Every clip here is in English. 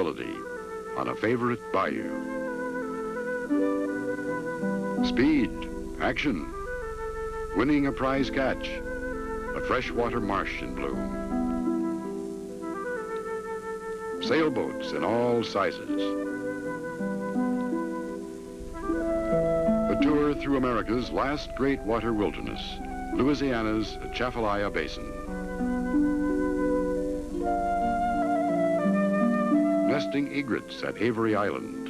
agility on a favorite bayou. Speed, action, winning a prize catch, a freshwater marsh in bloom. Sailboats in all sizes. A tour through America's last great water wilderness, Louisiana's Atchafalaya Basin. Nesting egrets at Avery Island.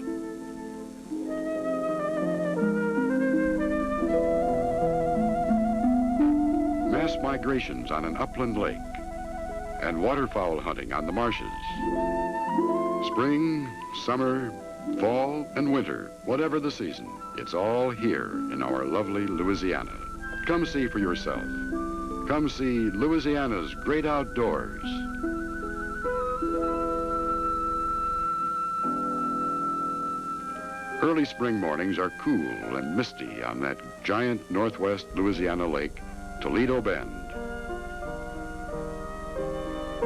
Mass migrations on an upland lake. And waterfowl hunting on the marshes. Spring, summer, fall, and winter, whatever the season, it's all here in our lovely Louisiana. Come see for yourself. Come see Louisiana's great outdoors. Early spring mornings are cool and misty on that giant northwest Louisiana lake, Toledo Bend.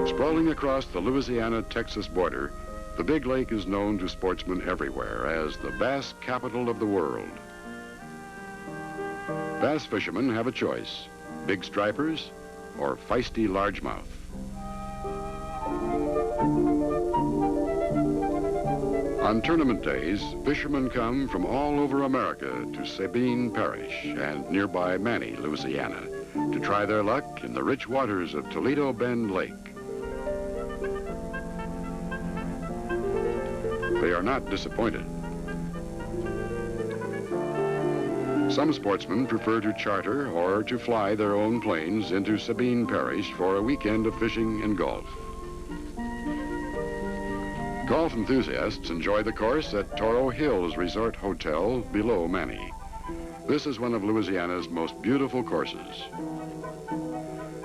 Sprawling across the Louisiana-Texas border, the Big Lake is known to sportsmen everywhere as the bass capital of the world. Bass fishermen have a choice, big stripers or feisty largemouth. On tournament days, fishermen come from all over America to Sabine Parish and nearby Manny, Louisiana, to try their luck in the rich waters of Toledo Bend Lake. They are not disappointed. Some sportsmen prefer to charter or to fly their own planes into Sabine Parish for a weekend of fishing and golf. Golf enthusiasts enjoy the course at Toro Hills Resort Hotel below Manny. This is one of Louisiana's most beautiful courses.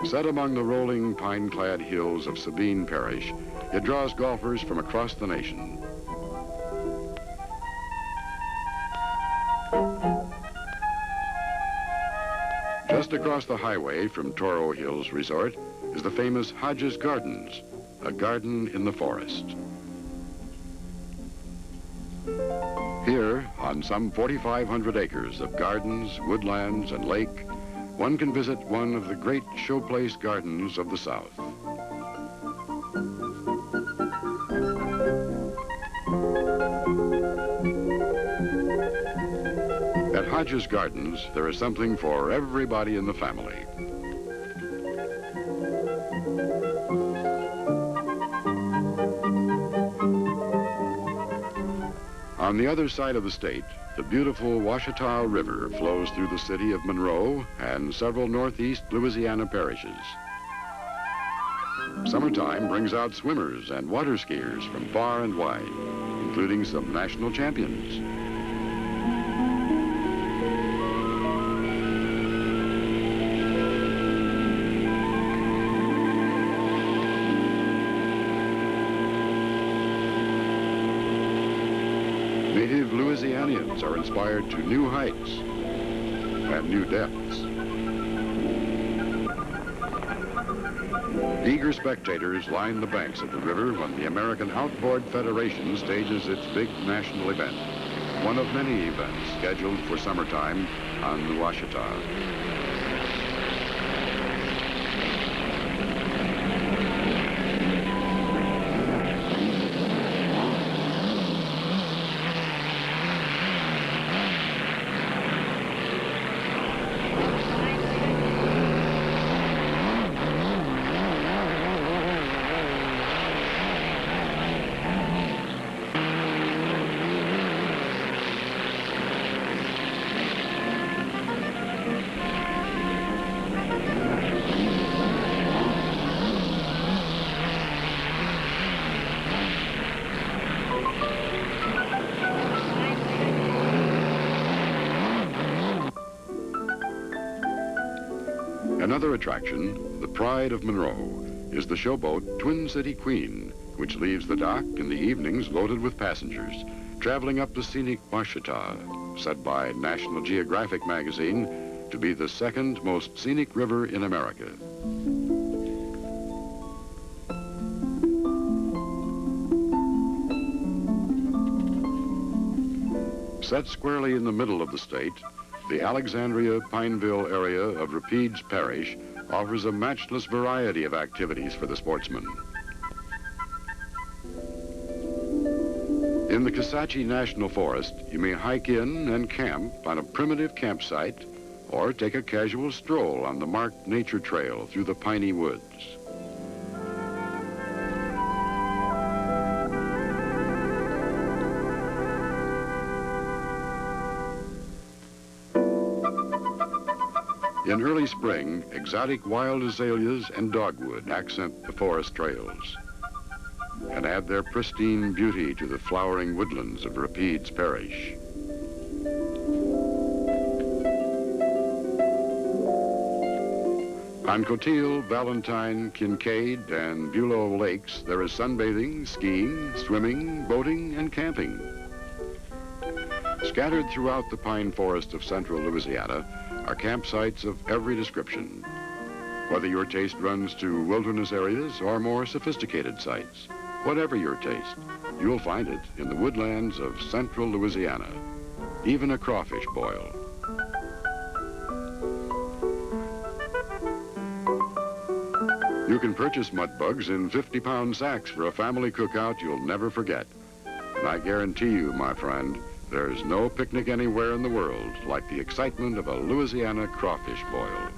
Set among the rolling pine-clad hills of Sabine Parish, it draws golfers from across the nation. Just across the highway from Toro Hills Resort is the famous Hodges Gardens, a garden in the forest. Here, on some 4,500 acres of gardens, woodlands, and lake, one can visit one of the great showplace gardens of the South. At Hodges Gardens, there is something for everybody in the family. On the other side of the state, the beautiful Ouachita River flows through the city of Monroe and several northeast Louisiana parishes. Summertime brings out swimmers and water skiers from far and wide, including some national champions. Native Louisianians are inspired to new heights and new depths. Eager spectators line the banks of the river when the American Outboard Federation stages its big national event, one of many events scheduled for summertime on the Ouachita. Another attraction, the pride of Monroe, is the showboat Twin City Queen, which leaves the dock in the evenings loaded with passengers, traveling up the scenic Ouachita, said by National Geographic magazine to be the second most scenic river in America. Set squarely in the middle of the state, the Alexandria-Pineville area of Rapides Parish offers a matchless variety of activities for the sportsman. In the Kisatchie National Forest, you may hike in and camp on a primitive campsite or take a casual stroll on the marked nature trail through the piney woods. In early spring, exotic wild azaleas and dogwood accent the forest trails and add their pristine beauty to the flowering woodlands of Rapides Parish. On Coteau, Valentine, Kincaid, and Bulow Lakes, there is sunbathing, skiing, swimming, boating, and camping. Scattered throughout the pine forest of central Louisiana are campsites of every description. Whether your taste runs to wilderness areas or more sophisticated sites, whatever your taste, you'll find it in the woodlands of central Louisiana, even a crawfish boil. You can purchase mud bugs in 50-pound sacks for a family cookout you'll never forget. And I guarantee you, my friend, there's no picnic anywhere in the world like the excitement of a Louisiana crawfish boil.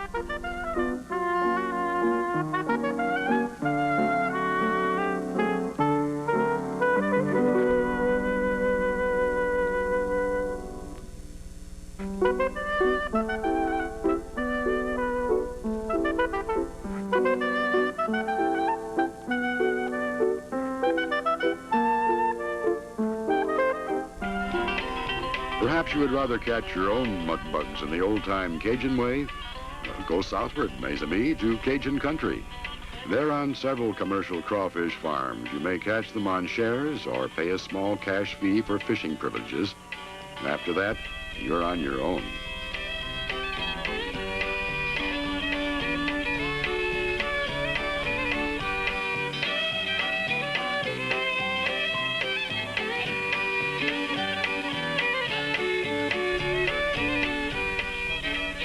Perhaps you would rather catch your own mud bugs in the old-time Cajun way? Well, go southward, mes amis, to Cajun country. There on several commercial crawfish farms, you may catch them on shares or pay a small cash fee for fishing privileges. After that, you're on your own.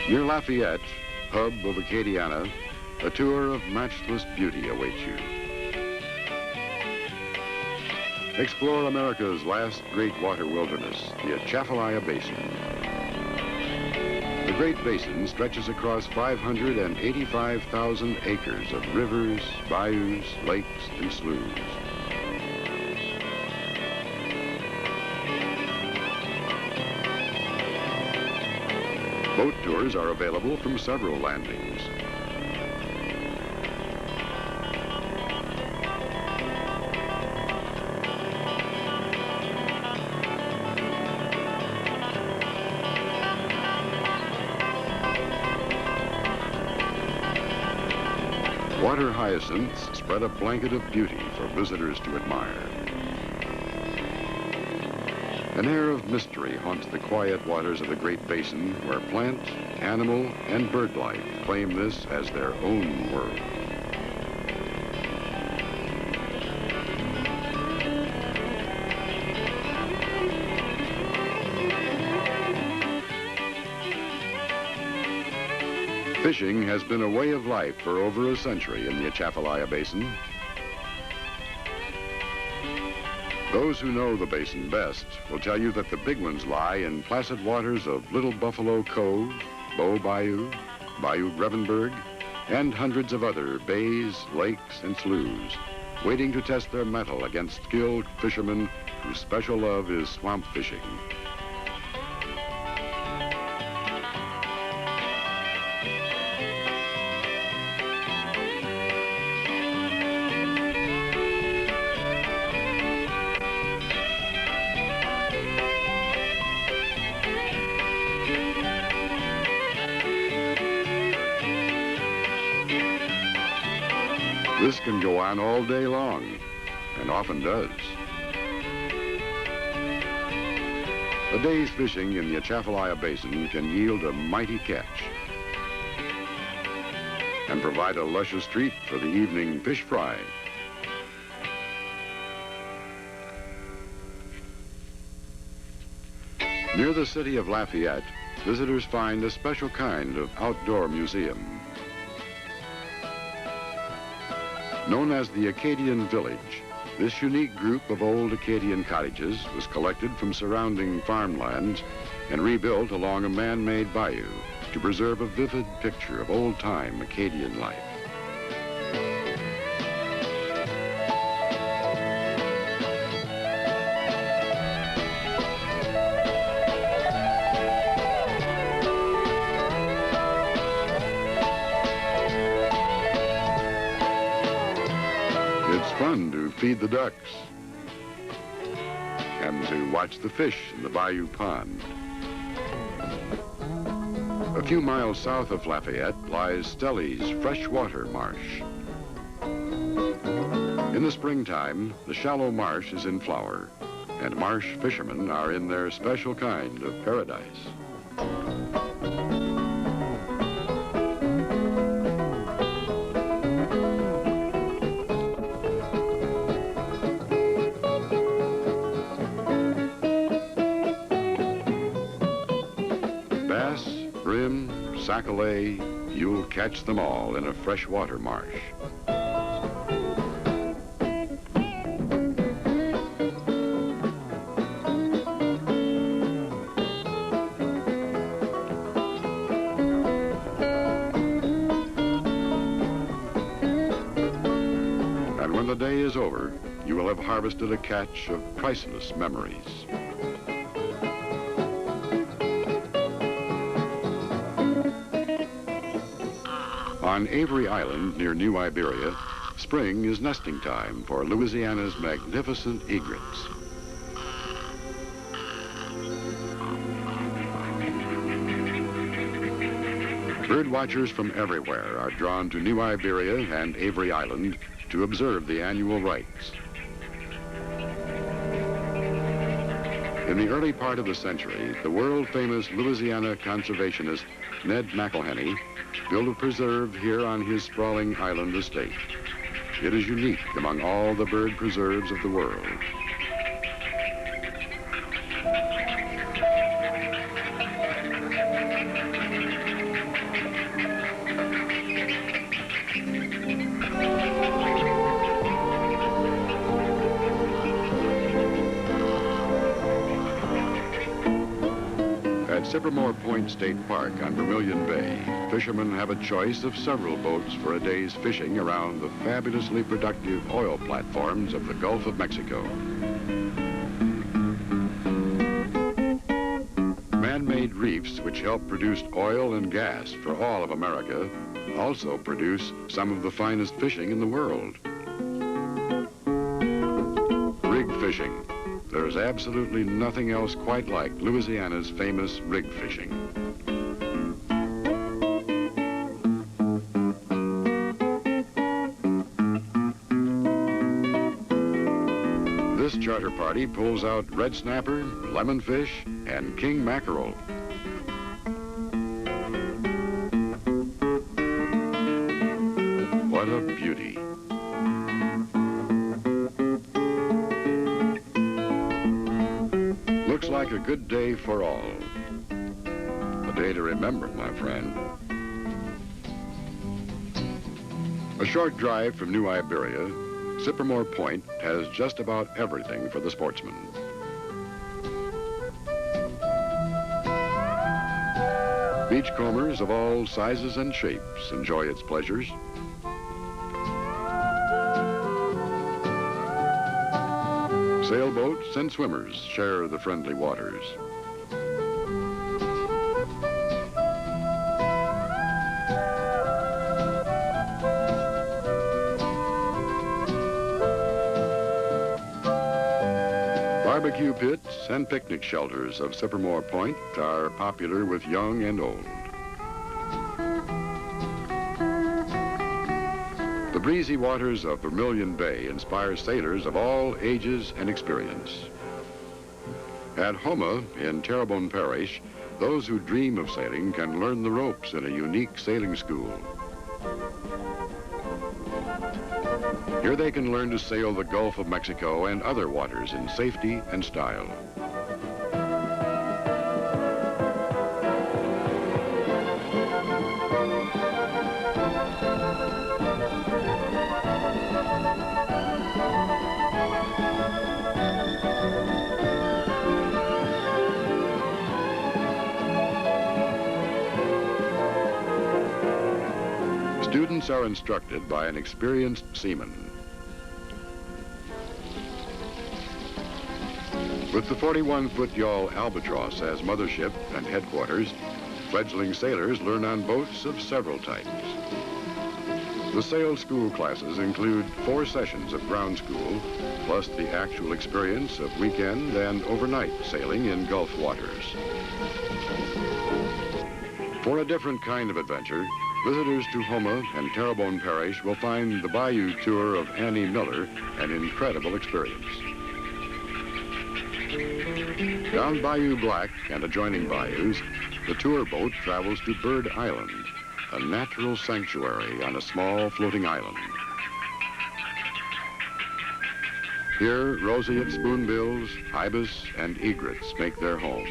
Near Lafayette, hub of Acadiana, a tour of matchless beauty awaits you. Explore America's last great water wilderness, the Atchafalaya Basin. The Great Basin stretches across 585,000 acres of rivers, bayous, lakes, and sloughs. Boat tours are available from several landings. Water hyacinths spread a blanket of beauty for visitors to admire. An air of mystery haunts the quiet waters of the Great Basin, where plant, animal, and bird life claim this as their own world. Fishing has been a way of life for over a century in the Atchafalaya Basin. Those who know the basin best will tell you that the big ones lie in placid waters of Little Buffalo Cove, Bow Bayou, Bayou Grevenberg, and hundreds of other bays, lakes, and sloughs, waiting to test their mettle against skilled fishermen whose special love is swamp fishing. This can go on all day long, and often does. A day's fishing in the Atchafalaya Basin can yield a mighty catch and provide a luscious treat for the evening fish fry. Near the city of Lafayette, visitors find a special kind of outdoor museum. Known as the Acadian Village, this unique group of old Acadian cottages was collected from surrounding farmlands and rebuilt along a man-made bayou to preserve a vivid picture of old-time Acadian life. It's fun to feed the ducks and to watch the fish in the bayou pond. A few miles south of Lafayette lies Stelly's freshwater marsh. In the springtime, the shallow marsh is in flower, and marsh fishermen are in their special kind of paradise. Bass, brim, sac-a-lait, you'll catch them all in a freshwater marsh. And when the day is over, you will have harvested a catch of priceless memories. On Avery Island near New Iberia, spring is nesting time for Louisiana's magnificent egrets. Bird watchers from everywhere are drawn to New Iberia and Avery Island to observe the annual rites. In the early part of the century, the world-famous Louisiana conservationist Ned McElhenney built a preserve here on his sprawling island estate. It is unique among all the bird preserves of the world. At Sycamore Point State Park on Vermilion Bay, fishermen have a choice of several boats for a day's fishing around the fabulously productive oil platforms of the Gulf of Mexico. Man-made reefs, which help produce oil and gas for all of America, also produce some of the finest fishing in the world. Rig fishing. There's absolutely nothing else quite like Louisiana's famous rig fishing. This charter party pulls out red snapper, lemonfish, and king mackerel. What a beauty. Looks like a good day for all. A day to remember, my friend. A short drive from New Iberia, Sycamore Point has just about everything for the sportsman. Beachcombers of all sizes and shapes enjoy its pleasures. Sailboats and swimmers share the friendly waters. Barbecue pits and picnic shelters of Sycamore Point are popular with young and old. The breezy waters of Vermilion Bay inspire sailors of all ages and experience. At Houma in Terrebonne Parish, those who dream of sailing can learn the ropes in a unique sailing school. Here they can learn to sail the Gulf of Mexico and other waters in safety and style. Students are instructed by an experienced seaman. With the 41-foot yawl Albatross as mothership and headquarters, fledgling sailors learn on boats of several types. The sail school classes include 4 sessions of ground school, plus the actual experience of weekend and overnight sailing in Gulf waters. For a different kind of adventure, visitors to Houma and Terrebonne Parish will find the Bayou Tour of Annie Miller an incredible experience. Down Bayou Black and adjoining bayous, the tour boat travels to Bird Island, a natural sanctuary on a small floating island. Here, roseate spoonbills, ibis, and egrets make their home.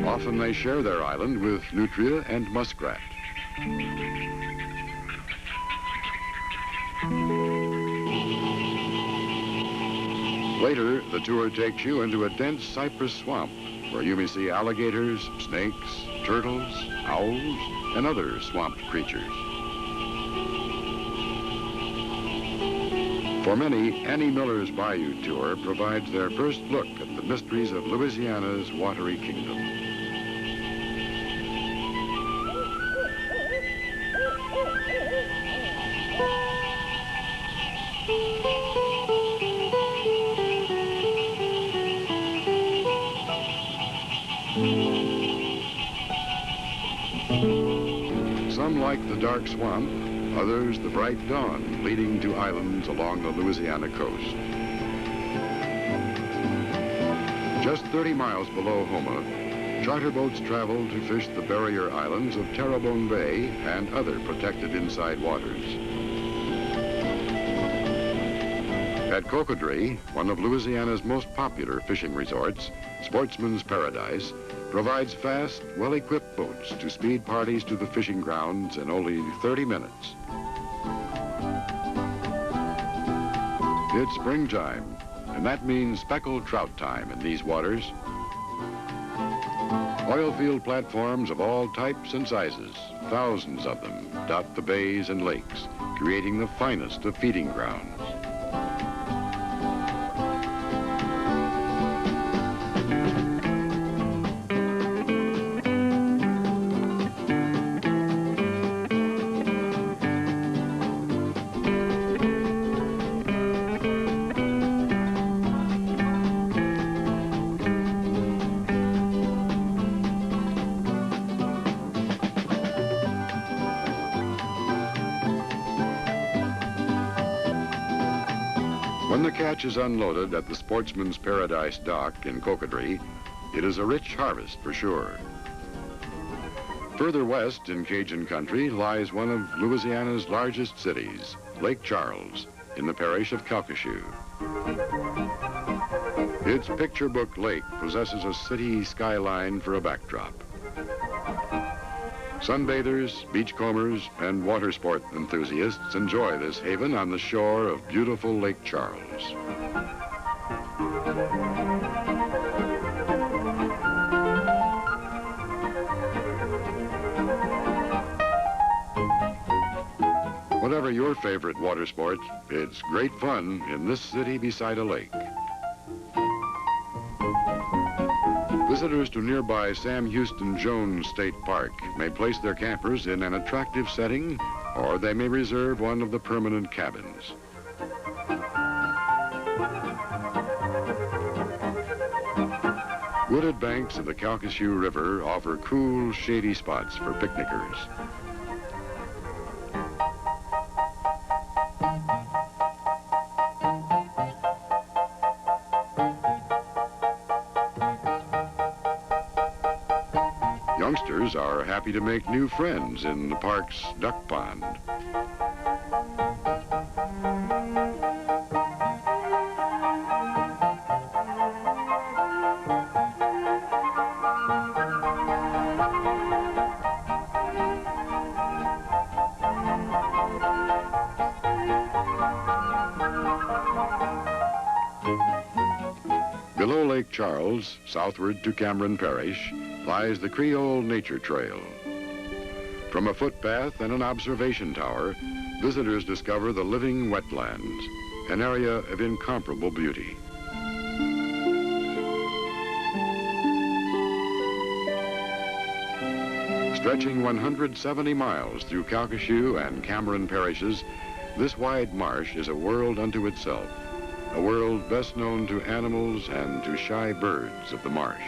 Often they share their island with nutria and muskrat. Later, the tour takes you into a dense cypress swamp where you may see alligators, snakes, turtles, owls, and other swamp creatures. For many, Annie Miller's Bayou Tour provides their first look at the mysteries of Louisiana's watery kingdom. Some like the dark swamp, others the bright dawn leading to islands along the Louisiana coast. Just 30 miles below Houma, charter boats travel to fish the barrier islands of Terrebonne Bay and other protected inside waters. At Cocodrie, one of Louisiana's most popular fishing resorts, Sportsman's Paradise provides fast, well-equipped boats to speed parties to the fishing grounds in only 30 minutes. It's springtime, and that means speckled trout time in these waters. Oil field platforms of all types and sizes, thousands of them, dot the bays and lakes, creating the finest of feeding grounds. When the catch is unloaded at the Sportsman's Paradise dock in Cocodrie, it is a rich harvest for sure. Further west in Cajun country lies one of Louisiana's largest cities, Lake Charles, in the parish of Calcasieu. Its picture book lake possesses a city skyline for a backdrop. Sunbathers, beachcombers, and water sport enthusiasts enjoy this haven on the shore of beautiful Lake Charles. Whatever your favorite water sport, it's great fun in this city beside a lake. Visitors to nearby Sam Houston Jones State Park may place their campers in an attractive setting, or they may reserve one of the permanent cabins. Wooded banks of the Calcasieu River offer cool, shady spots for picnickers. Youngsters are happy to make new friends in the park's duck pond. Below Lake Charles, southward to Cameron Parish, lies the Creole Nature Trail. From a footpath and an observation tower, visitors discover the living wetlands, an area of incomparable beauty. Stretching 170 miles through Calcasieu and Cameron parishes, this wide marsh is a world unto itself, a world best known to animals and to shy birds of the marsh.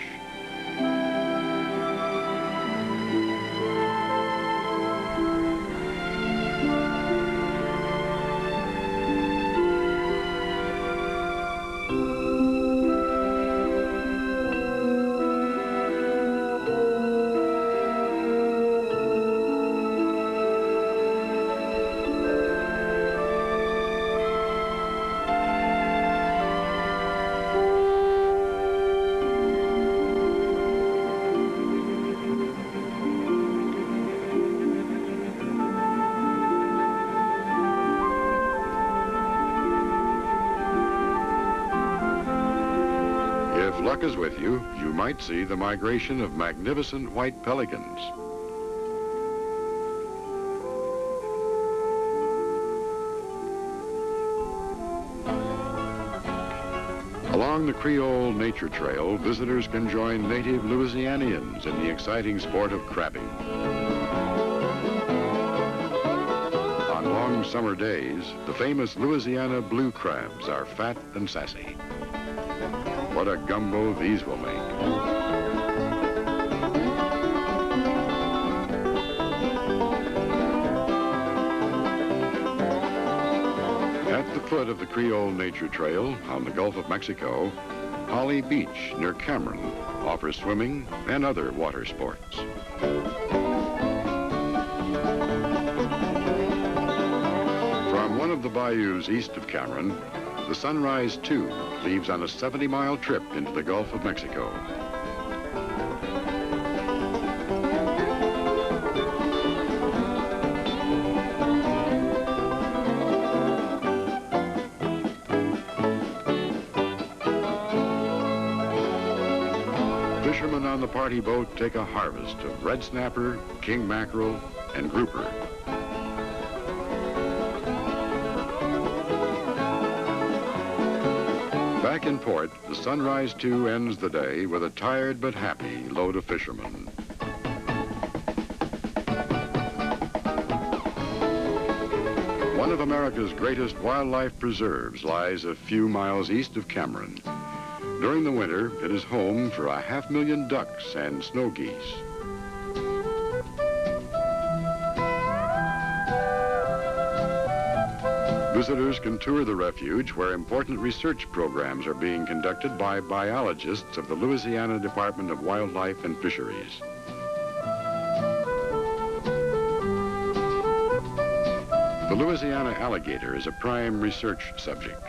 If luck is with you, you might see the migration of magnificent white pelicans. Along the Creole Nature Trail, visitors can join native Louisiana'S in the exciting sport of crabbing. On long summer days, the famous Louisiana blue crabs are fat and sassy. What a gumbo these will make. At the foot of the Creole Nature Trail on the Gulf of Mexico, Holly Beach near Cameron offers swimming and other water sports. From one of the bayous east of Cameron, the Sunrise 2 leaves on a 70-mile trip into the Gulf of Mexico. Fishermen on the party boat take a harvest of red snapper, king mackerel, and grouper. Back in port, the Sunrise 2 ends the day with a tired but happy load of fishermen. One of America's greatest wildlife preserves lies a few miles east of Cameron. During the winter, it is home for 500,000 ducks and snow geese. Visitors can tour the refuge where important research programs are being conducted by biologists of the Louisiana Department of Wildlife and Fisheries. The Louisiana alligator is a prime research subject.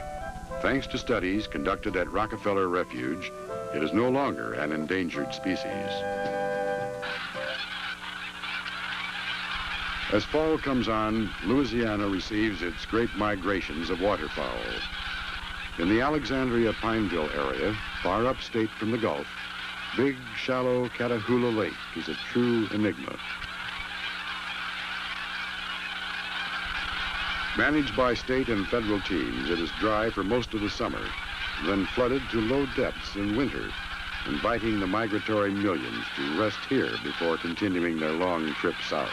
Thanks to studies conducted at Rockefeller Refuge, it is no longer an endangered species. As fall comes on, Louisiana receives its great migrations of waterfowl. In the Alexandria-Pineville area, far upstate from the Gulf, big, shallow Catahoula Lake is a true enigma. Managed by state and federal teams, it is dry for most of the summer, then flooded to low depths in winter, inviting the migratory millions to rest here before continuing their long trip south.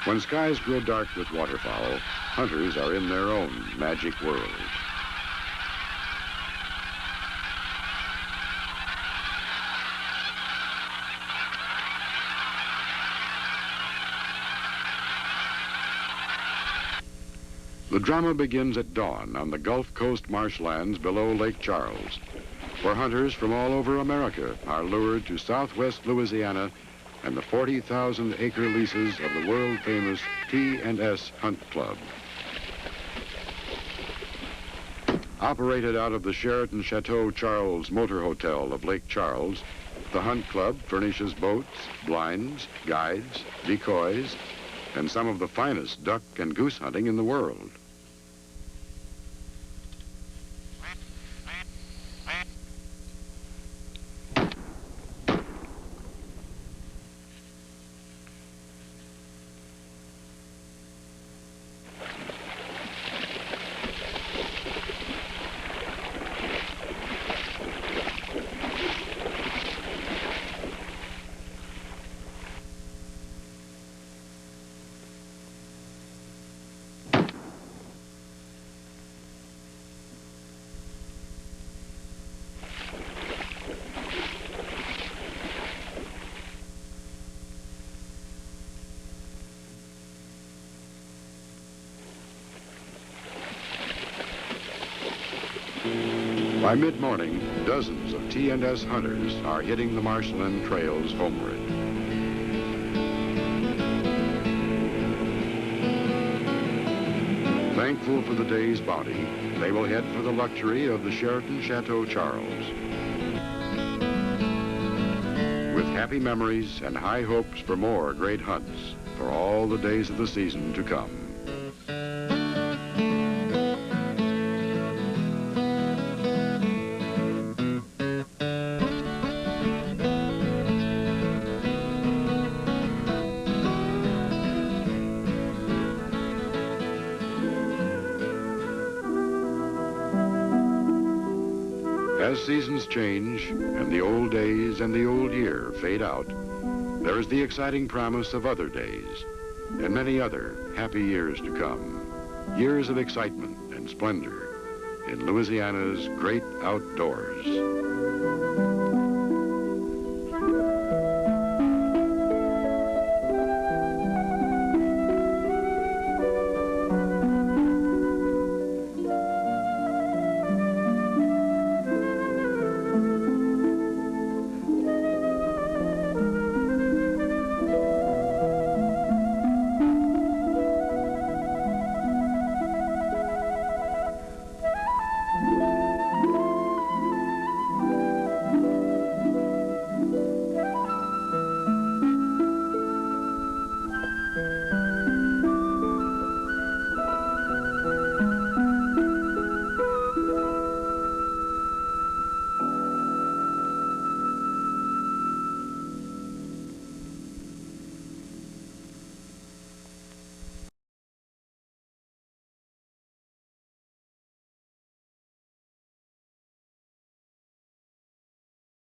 When skies grow dark with waterfowl, hunters are in their own magic world. The drama begins at dawn on the Gulf Coast marshlands below Lake Charles, where hunters from all over America are lured to southwest Louisiana and the 40,000-acre leases of the world-famous T&S Hunt Club. Operated out of the Sheraton Chateau Charles Motor Hotel of Lake Charles, the Hunt Club furnishes boats, blinds, guides, decoys, and some of the finest duck and goose hunting in the world. By mid-morning, dozens of T&S hunters are hitting the marshland trails homeward. Thankful for the day's bounty, they will head for the luxury of the Sheraton Chateau Charles. With happy memories and high hopes for more great hunts for all the days of the season to come. As seasons change and the old days and the old year fade out, there is the exciting promise of other days and many other happy years to come. Years of excitement and splendor in Louisiana's great outdoors.